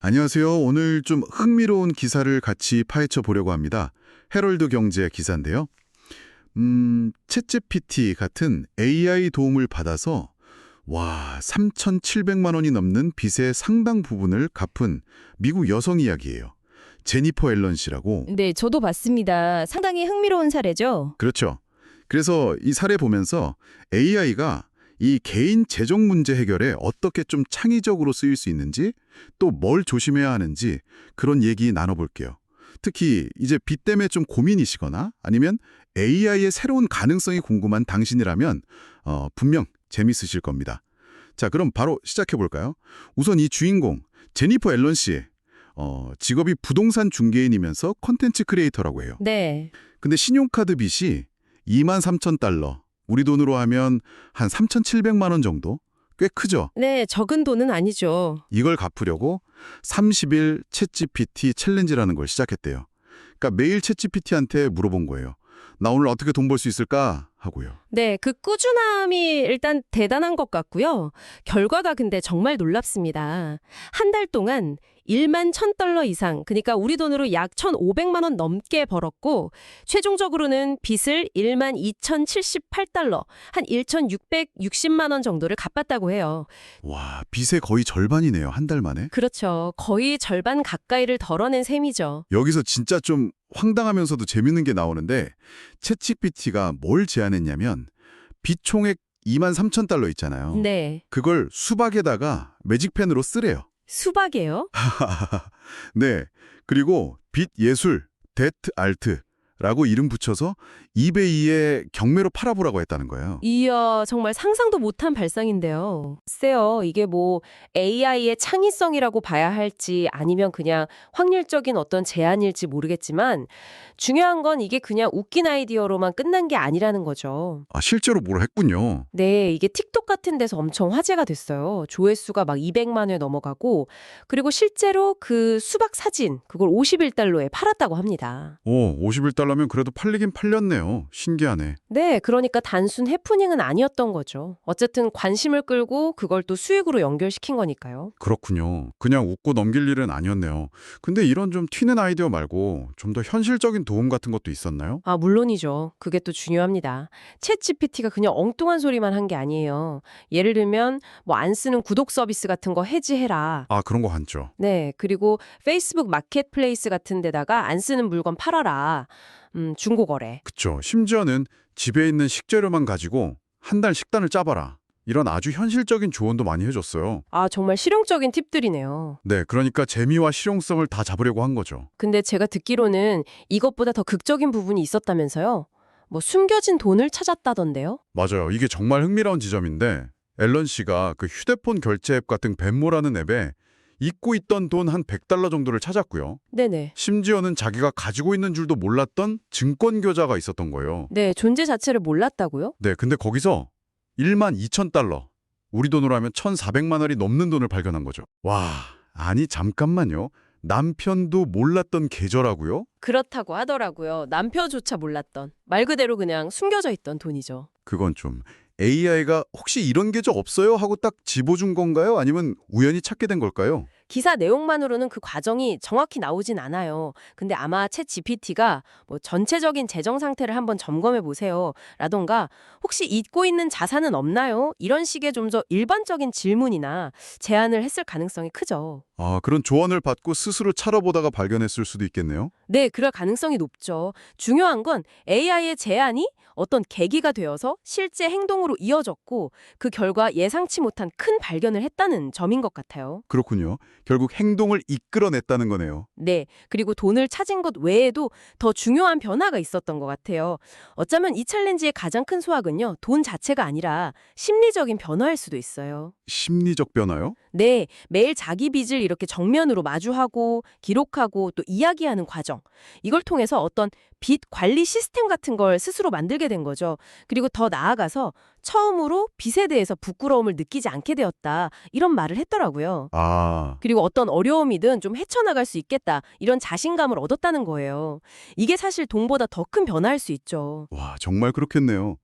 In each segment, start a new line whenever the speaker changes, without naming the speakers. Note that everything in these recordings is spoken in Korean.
안녕하세요. 오늘 좀 흥미로운 기사를 같이 파헤쳐 보려고 합니다. 헤럴드 경제 기사인데요. 챗GPT 같은 AI 도움을 받아서 3,700만 원이 넘는 빚의 상당 부분을 갚은 미국 여성 이야기예요. 제니퍼 앨런 씨라고.
네, 저도 봤습니다. 상당히 흥미로운 사례죠.
그렇죠. 그래서 이 사례 보면서 AI가 이 개인 재정 문제 해결에 어떻게 좀 창의적으로 쓰일 수 있는지, 또 뭘 조심해야 하는지 그런 얘기 나눠볼게요. 특히 이제 빚 때문에 좀 고민이시거나 아니면 AI의 새로운 가능성이 궁금한 당신이라면 분명 재밌으실 겁니다. 자, 그럼 바로 시작해볼까요? 우선 이 주인공 제니퍼 앨런 씨, 직업이 부동산 중개인이면서 콘텐츠 크리에이터라고 해요.
네.
근데 신용카드 빚이 23,000달러, 우리 돈으로 하면 한 3,700만 원 정도? 꽤 크죠?
네, 적은 돈은 아니죠.
이걸 갚으려고 30일 챗GPT 챌린지라는 걸 시작했대요. 그러니까 매일 챗GPT한테 물어본 거예요. 나 오늘 어떻게 돈 벌 수 있을까? 하고요.
네, 그 꾸준함이 일단 대단한 것 같고요. 결과가 근데 정말 놀랍습니다. 한 달 동안 1만 1,000달러 이상, 그러니까 우리 돈으로 약 1,500만 원 넘게 벌었고, 최종적으로는 빚을 1만 2,078달러, 한 1,660만 원 정도를 갚았다고 해요.
와, 빚의 거의 절반이네요. 한 달 만에.
그렇죠. 거의 절반 가까이를 덜어낸 셈이죠.
여기서 진짜 좀 황당하면서도 재밌는 게 나오는데 챗GPT가 뭘 제안했냐면 빚 총액 23,000달러 있잖아요.
네.
그걸 수박에다가 매직펜으로 쓰래요.
수박이에요?
네. 그리고 빚 예술, 데트 알트라고 이름 붙여서 이베이에 경매로 팔아보라고 했다는 거예요.
이야, 정말 상상도 못한 발상인데요. 글쎄요, 이게 뭐 AI의 창의성이라고 봐야 할지 아니면 그냥 확률적인 어떤 제안일지 모르겠지만 중요한 건 이게 그냥 웃긴 아이디어로만 끝난 게 아니라는 거죠.
아, 실제로 뭘 했군요.
네, 이게 틱톡 같은 데서 엄청 화제가 됐어요. 조회수가 막 200만 회 넘어가고 그리고 실제로 그 수박 사진 그걸 51달러에 팔았다고 합니다.
오, 51달러면 그래도 팔리긴 팔렸네요. 신기하네.
네, 그러니까 단순 해프닝은 아니었던 거죠. 어쨌든 관심을 끌고 그걸 또 수익으로 연결시킨 거니까요.
그렇군요. 그냥 웃고 넘길 일은 아니었네요. 근데 이런 좀 튀는 아이디어 말고 좀 더 현실적인 도움 같은 것도 있었나요?
아, 물론이죠. 그게 또 중요합니다. 챗 GPT가 그냥 엉뚱한 소리만 한 게 아니에요. 예를 들면 뭐 안 쓰는 구독 서비스 같은 거 해지해라.
아, 그런 거 많죠.
네, 그리고 페이스북 마켓플레이스 같은 데다가 안 쓰는 물건 팔아라. 중고거래.
그쵸. 심지어는 집에 있는 식재료만 가지고 한 달 식단을 짜봐라. 이런 아주 현실적인 조언도 많이 해줬어요.
아, 정말 실용적인 팁들이네요.
네, 그러니까 재미와 실용성을 다 잡으려고 한 거죠.
근데 제가 듣기로는 이것보다 더 극적인 부분이 있었다면서요? 뭐 숨겨진 돈을 찾았다던데요?
맞아요. 이게 정말 흥미로운 지점인데 앨런 씨가 그 휴대폰 결제 앱 같은 벤모라는 앱에 잊고 있던 돈 한 100달러 정도를 찾았고요.
네네.
심지어는 자기가 가지고 있는 줄도 몰랐던 증권 계좌가 있었던 거예요.
네, 존재 자체를 몰랐다고요?
네, 근데 거기서 1만 2천 달러, 우리 돈으로 하면 1,400만 원이 넘는 돈을 발견한 거죠. 와, 아니 잠깐만요. 남편도 몰랐던 계좌라고요?
그렇다고 하더라고요. 남편조차 몰랐던. 말 그대로 그냥 숨겨져 있던 돈이죠.
그건 좀 AI가 혹시 이런 계좌 없어요? 하고 딱 집어준 건가요? 아니면 우연히 찾게 된 걸까요?
기사 내용만으로는 그 과정이 정확히 나오진 않아요. 근데 아마 챗 GPT가 뭐 전체적인 재정 상태를 한번 점검해 보세요. 라던가 혹시 잊고 있는 자산은 없나요? 이런 식의 좀 더 일반적인 질문이나 제안을 했을 가능성이 크죠.
아, 그런 조언을 받고 스스로 찾아보다가 발견했을 수도 있겠네요.
네, 그럴 가능성이 높죠. 중요한 건 AI의 제안이 어떤 계기가 되어서 실제 행동으로 이어졌고 그 결과 예상치 못한 큰 발견을 했다는 점인 것 같아요.
그렇군요. 결국 행동을 이끌어냈다는 거네요.
네, 그리고 돈을 찾은 것 외에도 더 중요한 변화가 있었던 것 같아요. 어쩌면 이 챌린지의 가장 큰 소학은요, 돈 자체가 아니라 심리적인 변화일 수도 있어요.
심리적 변화요?
네, 매일 자기 빚을 이렇게 정면으로 마주하고 기록하고 또 이야기하는 과정. 이걸 통해서 어떤 빚 관리 시스템 같은 걸 스스로 만들게 된 거죠. 그리고 더 나아가서 처음으로 빚에 대해서 부끄러움을 느끼지 않게 되었다. 이런 말을 했더라고요.
아,
그리고 어떤 어려움이든 좀 헤쳐나갈 수 있겠다. 이런 자신감을 얻었다는 거예요. 이게 사실 돈보다 더 큰 변화일 수 있죠.
와, 정말 그렇겠네요.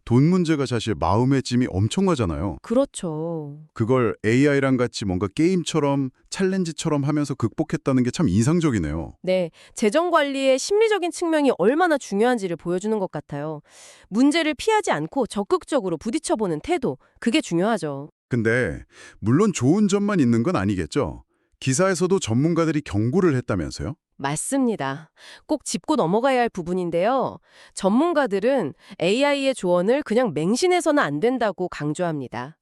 돈 문제가 사실 마음의 찜이 엄청나잖아요.
그렇죠.
그걸 AI랑 같이 뭔가 게임처럼 챌린지처럼 하면서 극복했다는 게 참 인상적이네요.
네, 재정 관리의 심리적인 측면이 얼마나 중요한지를 보여주는 것 같아요. 문제를 피하지 않고 적극적으로 부딪혀보는 태도, 그게 중요하죠.
근데 물론 좋은 점만 있는 건 아니겠죠? 기사에서도 전문가들이 경고를 했다면서요?
맞습니다. 꼭 짚고 넘어가야 할 부분인데요. 전문가들은 AI의 조언을 그냥 맹신해서는 안 된다고 강조합니다.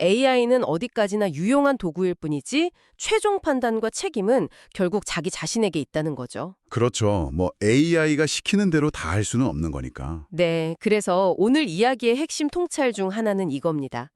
AI는 어디까지나 유용한 도구일 뿐이지 최종 판단과 책임은 결국 자기 자신에게 있다는 거죠.
그렇죠. 뭐 AI가 시키는 대로 다 할 수는 없는 거니까.
네, 그래서 오늘 이야기의 핵심 통찰 중 하나는 이겁니다.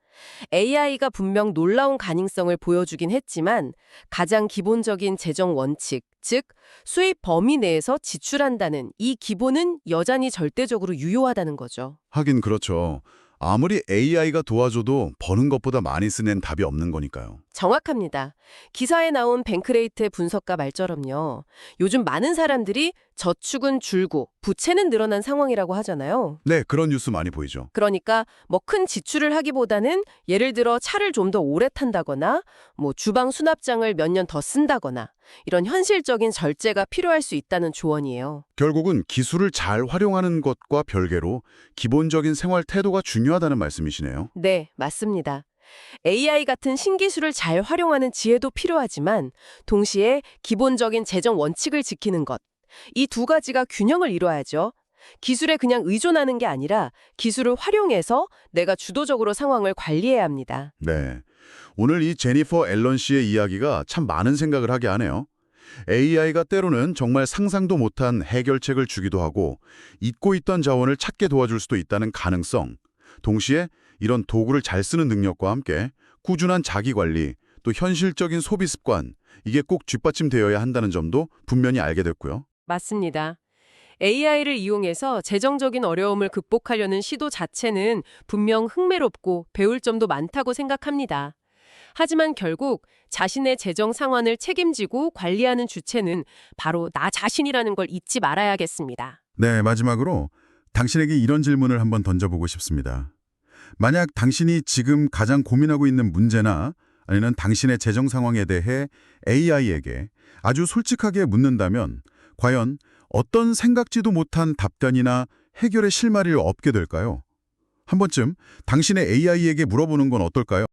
AI가 분명 놀라운 가능성을 보여주긴 했지만 가장 기본적인 재정 원칙, 즉 수입 범위 내에서 지출한다는 이 기본은 여전히 절대적으로 유효하다는 거죠.
하긴 그렇죠. 아무리 AI가 도와줘도 버는 것보다 많이 쓰는 답이 없는 거니까요.
정확합니다. 기사에 나온 뱅크레이트의 분석가 말처럼요. 요즘 많은 사람들이 저축은 줄고 부채는 늘어난 상황이라고 하잖아요.
네, 그런 뉴스 많이 보이죠.
그러니까 뭐 큰 지출을 하기보다는 예를 들어 차를 좀 더 오래 탄다거나 뭐 주방 수납장을 몇 년 더 쓴다거나 이런 현실적인 절제가 필요할 수 있다는 조언이에요.
결국은 기술을 잘 활용하는 것과 별개로 기본적인 생활 태도가 중요하다는 말씀이시네요.
네, 맞습니다. AI 같은 신기술을 잘 활용하는 지혜도 필요하지만 동시에 기본적인 재정 원칙을 지키는 것. 이 두 가지가 균형을 이뤄야죠. 기술에 그냥 의존하는 게 아니라 기술을 활용해서 내가 주도적으로 상황을 관리해야 합니다.
네. 오늘 이 제니퍼 앨런 씨의 이야기가 참 많은 생각을 하게 하네요. AI가 때로는 정말 상상도 못한 해결책을 주기도 하고 잊고 있던 자원을 찾게 도와줄 수도 있다는 가능성. 동시에 이런 도구를 잘 쓰는 능력과 함께 꾸준한 자기관리, 또 현실적인 소비 습관, 이게 꼭 뒷받침되어야 한다는 점도 분명히 알게 됐고요.
맞습니다. AI를 이용해서 재정적인 어려움을 극복하려는 시도 자체는 분명 흥미롭고 배울 점도 많다고 생각합니다. 하지만 결국 자신의 재정 상황을 책임지고 관리하는 주체는 바로 나 자신이라는 걸 잊지 말아야겠습니다.
네, 마지막으로 당신에게 이런 질문을 한번 던져보고 싶습니다. 만약 당신이 지금 가장 고민하고 있는 문제나 아니면 당신의 재정 상황에 대해 AI에게 아주 솔직하게 묻는다면 과연 어떤 생각지도 못한 답변이나 해결의 실마리를 얻게 될까요? 한 번쯤 당신의 AI에게 물어보는 건 어떨까요?